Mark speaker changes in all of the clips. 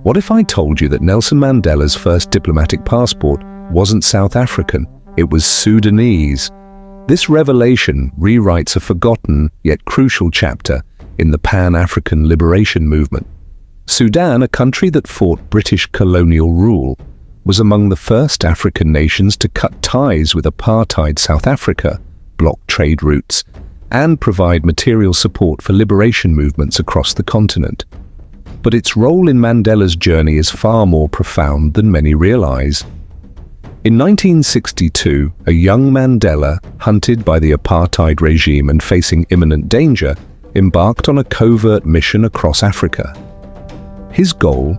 Speaker 1: What if I told you that Nelson Mandela's first diplomatic passport wasn't South African, it was Sudanese? This revelation rewrites a forgotten yet crucial chapter in the Pan-African liberation movement. Sudan, a country that fought British colonial rule, was among the first African nations to cut ties with apartheid South Africa, block trade routes, and provide material support for liberation movements across the continent. But its role in Mandela's journey is far more profound than many realize. In 1962, a young Mandela, hunted by the apartheid regime and facing imminent danger, embarked on a covert mission across Africa. His goal?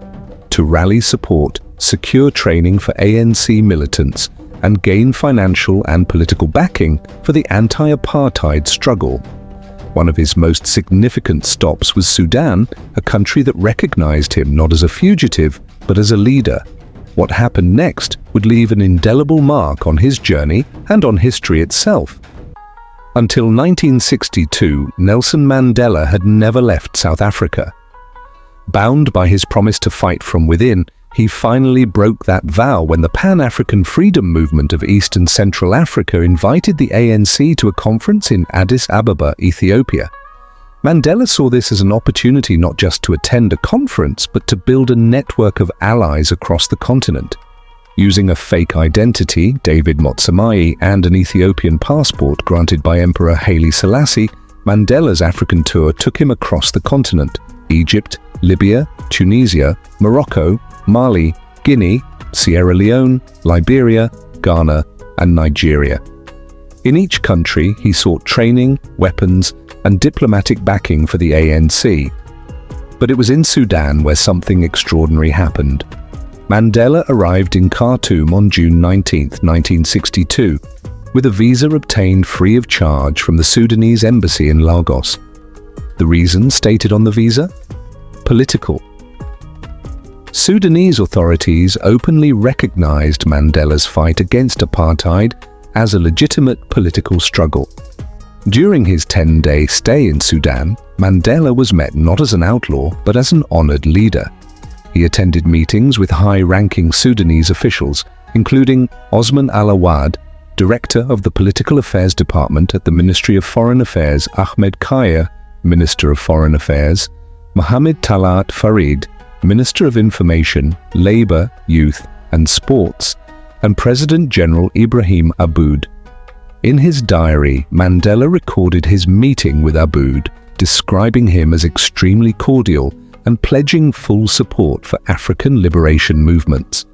Speaker 1: To rally support, secure training for ANC militants, and gain financial and political backing for the anti-apartheid struggle. One of his most significant stops was Sudan, a country that recognized him not as a fugitive, but as a leader. What happened next would leave an indelible mark on his journey and on history itself. Until 1962, Nelson Mandela had never left South Africa. Bound by his promise to fight from within, he finally broke that vow when the Pan-African Freedom Movement of East and Central Africa invited the ANC to a conference in Addis Ababa, Ethiopia. Mandela saw this as an opportunity not just to attend a conference, but to build a network of allies across the continent. Using a fake identity, David Motsamai, and an Ethiopian passport granted by Emperor Haile Selassie, Mandela's African tour took him across the continent: Egypt, Libya, Tunisia, Morocco, Mali, Guinea, Sierra Leone, Liberia, Ghana, and Nigeria. In each country, he sought training, weapons, and diplomatic backing for the ANC. But it was in Sudan where something extraordinary happened. Mandela arrived in Khartoum on June 19, 1962, with a visa obtained free of charge from the Sudanese embassy in Lagos. The reason stated on the visa? Political. Sudanese authorities openly recognized Mandela's fight against apartheid as a legitimate political struggle. During his 10-day stay in Sudan, Mandela was met not as an outlaw, but as an honored leader. He attended meetings with high-ranking Sudanese officials, including Osman Al-Awad, Director of the Political Affairs Department at the Ministry of Foreign Affairs, Ahmed Kaya, Minister of Foreign Affairs, Mohamed Talat Farid, Minister of Information, Labour, Youth and Sports, and President General Ibrahim Aboud. In his diary, Mandela recorded his meeting with Aboud, describing him as extremely cordial and pledging full support for African liberation movements.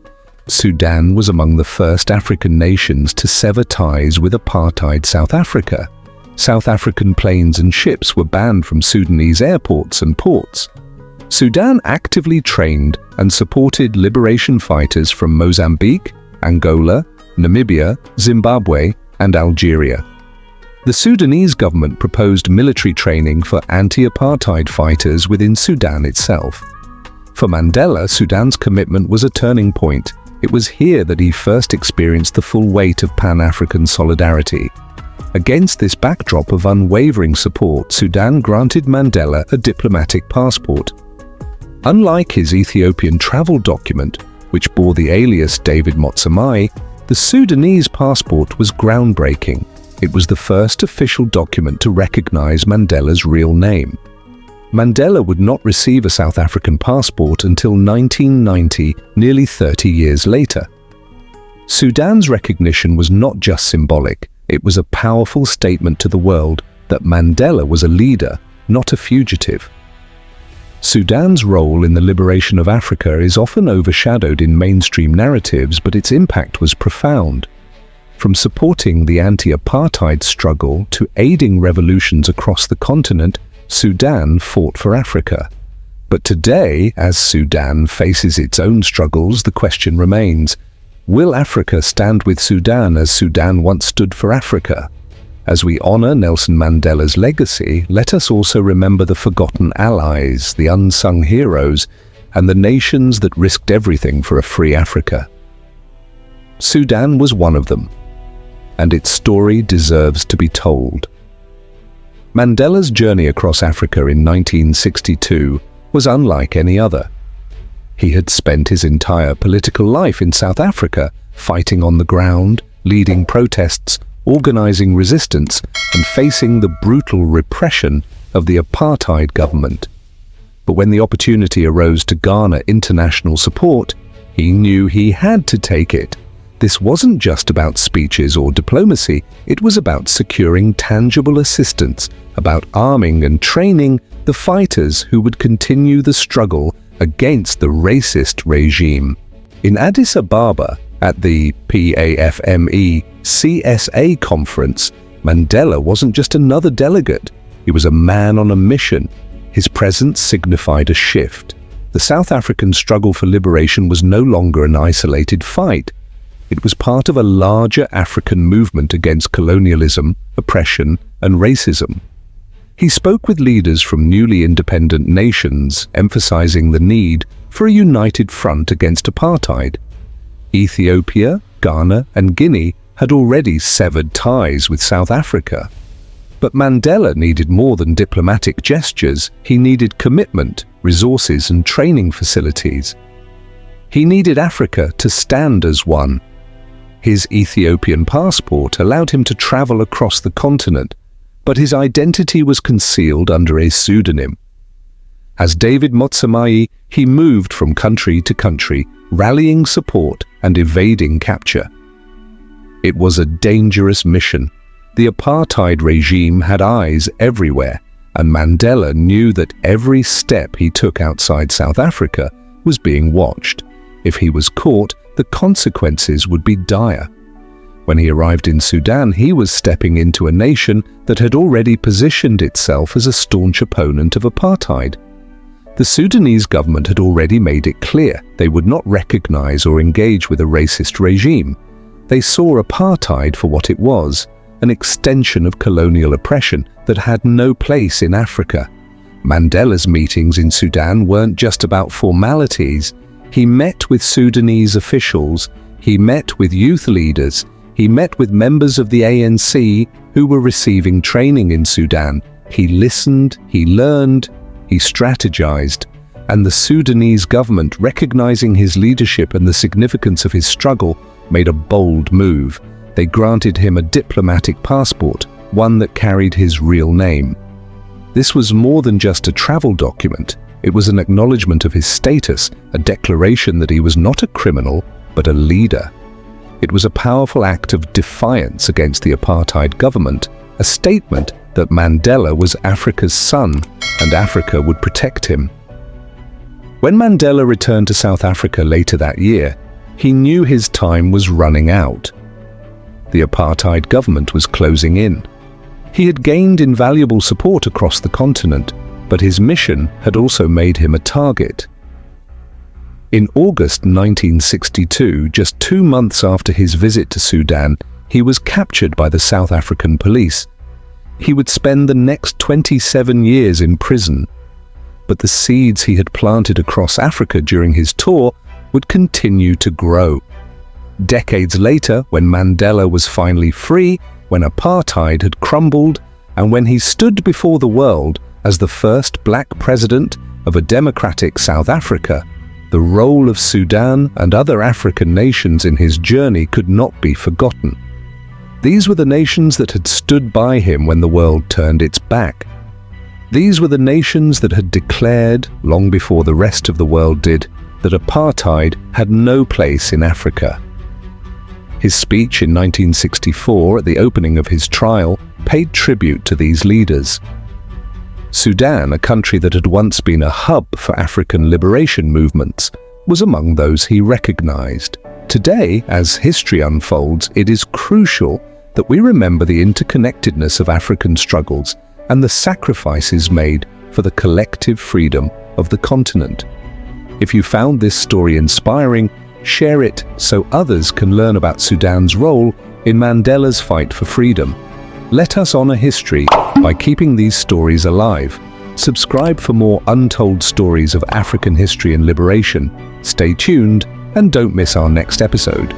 Speaker 1: Sudan was among the first African nations to sever ties with apartheid South Africa. South African planes and ships were banned from Sudanese airports and ports. Sudan actively trained and supported liberation fighters from Mozambique, Angola, Namibia, Zimbabwe, and Algeria. The Sudanese government proposed military training for anti-apartheid fighters within Sudan itself. For Mandela, Sudan's commitment was a turning point. It was here that he first experienced the full weight of Pan-African solidarity. Against this backdrop of unwavering support, Sudan granted Mandela a diplomatic passport. Unlike his Ethiopian travel document, which bore the alias David Motsamai, the Sudanese passport was groundbreaking. It was the first official document to recognize Mandela's real name. Mandela would not receive a South African passport until 1990, nearly 30 years later. Sudan's recognition was not just symbolic, it was a powerful statement to the world that Mandela was a leader, not a fugitive. Sudan's role in the liberation of Africa is often overshadowed in mainstream narratives, but its impact was profound. From supporting the anti-apartheid struggle to aiding revolutions across the continent, Sudan fought for Africa. But today, as Sudan faces its own struggles, the question remains, will Africa stand with Sudan as Sudan once stood for Africa? As we honor Nelson Mandela's legacy, let us also remember the forgotten allies, the unsung heroes, and the nations that risked everything for a free Africa. Sudan was one of them, and its story deserves to be told. Mandela's journey across Africa in 1962 was unlike any other. He had spent his entire political life in South Africa, fighting on the ground, leading protests, organizing resistance, and facing the brutal repression of the apartheid government. But when the opportunity arose to garner international support, he knew he had to take it. This wasn't just about speeches or diplomacy, it was about securing tangible assistance, about arming and training the fighters who would continue the struggle against the racist regime. In Addis Ababa, at the PAFME CSA conference, Mandela wasn't just another delegate. He was a man on a mission. His presence signified a shift. The South African struggle for liberation was no longer an isolated fight. It was part of a larger African movement against colonialism, oppression, and racism. He spoke with leaders from newly independent nations, emphasizing the need for a united front against apartheid. Ethiopia, Ghana, and Guinea had already severed ties with South Africa. But Mandela needed more than diplomatic gestures. He needed commitment, resources, and training facilities. He needed Africa to stand as one. His Ethiopian passport allowed him to travel across the continent, but his identity was concealed under a pseudonym. As David Motsamai, he moved from country to country, rallying support and evading capture. It was a dangerous mission. The apartheid regime had eyes everywhere, and Mandela knew that every step he took outside South Africa was being watched. If he was caught, the consequences would be dire. When he arrived in Sudan, he was stepping into a nation that had already positioned itself as a staunch opponent of apartheid. The Sudanese government had already made it clear they would not recognize or engage with a racist regime. They saw apartheid for what it was, an extension of colonial oppression that had no place in Africa. Mandela's meetings in Sudan weren't just about formalities. He met with Sudanese officials, he met with youth leaders, he met with members of the ANC who were receiving training in Sudan. He listened, he learned, he strategized, and the Sudanese government, recognizing his leadership and the significance of his struggle, made a bold move. They granted him a diplomatic passport, one that carried his real name. This was more than just a travel document. It was an acknowledgement of his status, a declaration that he was not a criminal, but a leader. It was a powerful act of defiance against the apartheid government, a statement that Mandela was Africa's son and Africa would protect him. When Mandela returned to South Africa later that year, he knew his time was running out. The apartheid government was closing in. He had gained invaluable support across the continent, but his mission had also made him a target. In August 1962, just 2 months after his visit to Sudan, he was captured by the South African police. He would spend the next 27 years in prison. But the seeds he had planted across Africa during his tour would continue to grow. Decades later, when Mandela was finally free, when apartheid had crumbled, and when he stood before the world as the first black president of a democratic South Africa, the role of Sudan and other African nations in his journey could not be forgotten. These were the nations that had stood by him when the world turned its back. These were the nations that had declared, long before the rest of the world did, that apartheid had no place in Africa. His speech in 1964 at the opening of his trial paid tribute to these leaders. Sudan, a country that had once been a hub for African liberation movements, was among those he recognized. Today, as history unfolds, it is crucial that we remember the interconnectedness of African struggles and the sacrifices made for the collective freedom of the continent. If you found this story inspiring, share it so others can learn about Sudan's role in Mandela's fight for freedom. Let us honor history by keeping these stories alive. Subscribe for more untold stories of African history and liberation. Stay tuned and don't miss our next episode.